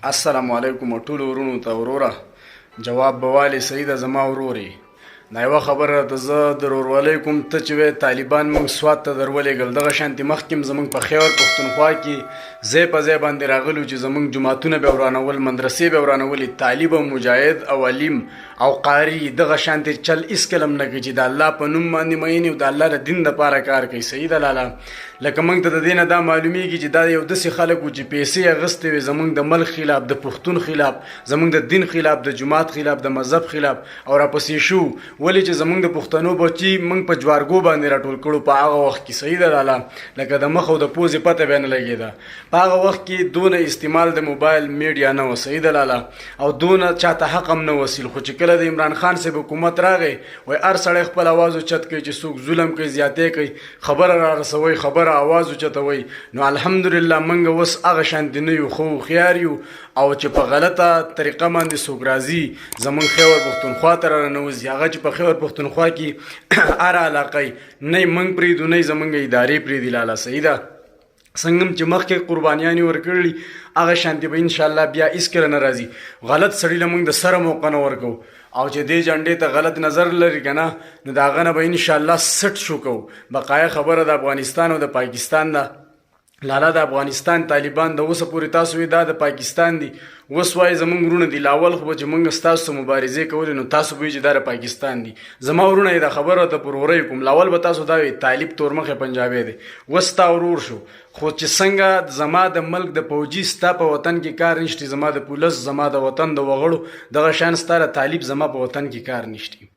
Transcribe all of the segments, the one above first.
السلام علیکم ټولو ورونو ته وروره جواب به والي سیده زما ورورې دا یوه خبره ده زه در ورولۍ کوم ته چې وې طالبان موږ سوات ته در ولېږل دغه شانتې مخکې هم زموږ په خیبر پښتونخوا کې ځای په ځای باندې راغلو چې زموږ جوماتونه به ورانول مدرسې به ورانولې طالب او مجاهد او علیم او قاري دغه شانتې چل هېڅکله هم نه کوي چې د الله په نوم باندې مین او د الله د دین دپاره کار کوي صحیح ده لاله لکه موږ ته د دې نه دا معلومیږي چې دا یو داسې خلک وو چې پیسې اخیستې وې زموږ د ملک خلاف د پښتون خلاف زموږ د دین خلاف د جماعت خلاف د مذهب خلاف او راپسې شو ولې چې زموږ د پښتنو بچي موږ په جوارګو باندې راټول کړو په هغه وخت کې صحیح ده لاله لکه د مخ او د پوزې پته به نه لګېده په هغه وخت کې دونه استعمال د موبایل میډیا نه و صحیح ده لاله او دونه چاته حق هم نه وسیل خو چې کله د عمران خان صاحب حکومت راغی وایي هر سړی خپل اواز اوچت کوي چې څوک ظلم کوي زیاتې کوي خبره را رسوي خبره اواز اوچتوي نو الحمدلله موږ اوس هغه شانتې نه یو خو هوښیار یو او چې په غلطه طریقه باندې څوک راځي زموږ خیبر پښتونخوا ته راننوځي هغه چې په خیبر پښتونخوا کې هر علاقه نه موږ پرېږدو نه زموږ ادارې پرېږدي لاله صحیح ده څنګه چې مخکې قربانیانې ورکړي هغه شانتې به انشاءالله بیا هېڅکله نه راځي غلط سړي له موږ د سره موقع نه ورکوو او چې دې جنډې ته غلط نظر لري که نه نو د هغه نه به انشاءالله سټ شو کوو بقایه خبره د افغانستان او د پاکستان ده لاله د افغانستان طالبان د اوسه پورې تاسو دا د پاکستان دي اوس وایي زموږ ورونه دي لاول خو به چې موږ ستاسو مبارزې کولې نو تاسو به وایي چې دا د پاکستان دي زما ورونه یې دا خبره ته پر وری کوم لاول به تاسو دا وایي طالب تورمخې پنجابی دی اوس ستا ورور شو خو چې څنګه زما د ملک د فوجي ستا په وطن کې کار نشته زما د پولیس زما د وطن د وغړو دغه شان ستا د طالب زما په وطن کې کار نشته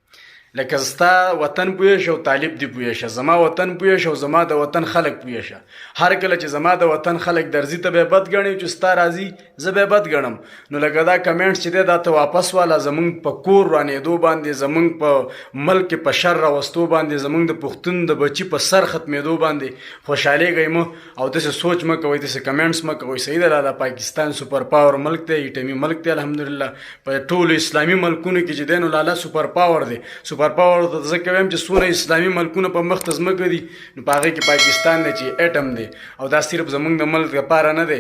لکه ستا وطن پوه شه او طالب دی پوه شه زما وطن پوه شه او زما د وطن خلک پوه شه هر کله چې زما د وطن خلک درځي ته به بد ګڼي چې ستا راځي زه به بد ګڼم نو لکه دا کمنټس چې دی دا ته واپس والا زمونږ په کور رانېدو باندې زمونږ په ملک په شر راوستو باندې زمونږ د پښتون د بچي په سر ختمېدو باندې خوشحالېږئ مه او داسې سوچ مه کوئ داسې کمنټس مه کوئ صحیح ده لاله پاکستان سوپر پاور ملک دی ایټمي ملک دی الحمدلله په ټولو اسلامي ملکونو کې چې دی نو لاله سوپر پاور دی سوپر پاور ته زه کوم چې څونه اسلامي ملکونه په مخ ته ځمکه دي نو په هغې کې پاکستان دی چې اټم دی او دا صرف زموږ د ملک لپاره نه دی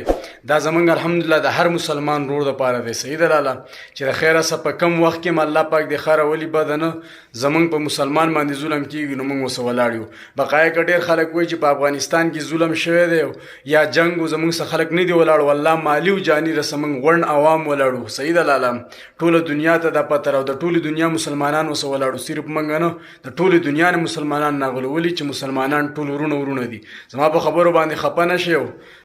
دا زموږ الحمدلله د هر مسلمان ورور دپاره دی صحیح ده لاله چې د خیره څه په کم وخت کې م الله پاک د ښه راولي بده نه زموږ په مسلمان باندې ظلم کېږي نو موږ ورسه ولاړ یو بقایه که ډېر خلک وایي چې په افغانستان کې ظلم شوی دی یا جنګ و زموږ څه خلک نه دي ولاړ والله مالي او جاني رسه موږ غونډ عوام ولاړو صحیح ده لاله ټوله دنیا ته دا پته او د ټولې دنیا مسلمانان ورسه ولاړو صرف موږ نه د ټولې دنیا نه مسلمانان ناغلو ولي چې مسلمانان ټول ورونه دي زما په خبرو باندې خفه نه شي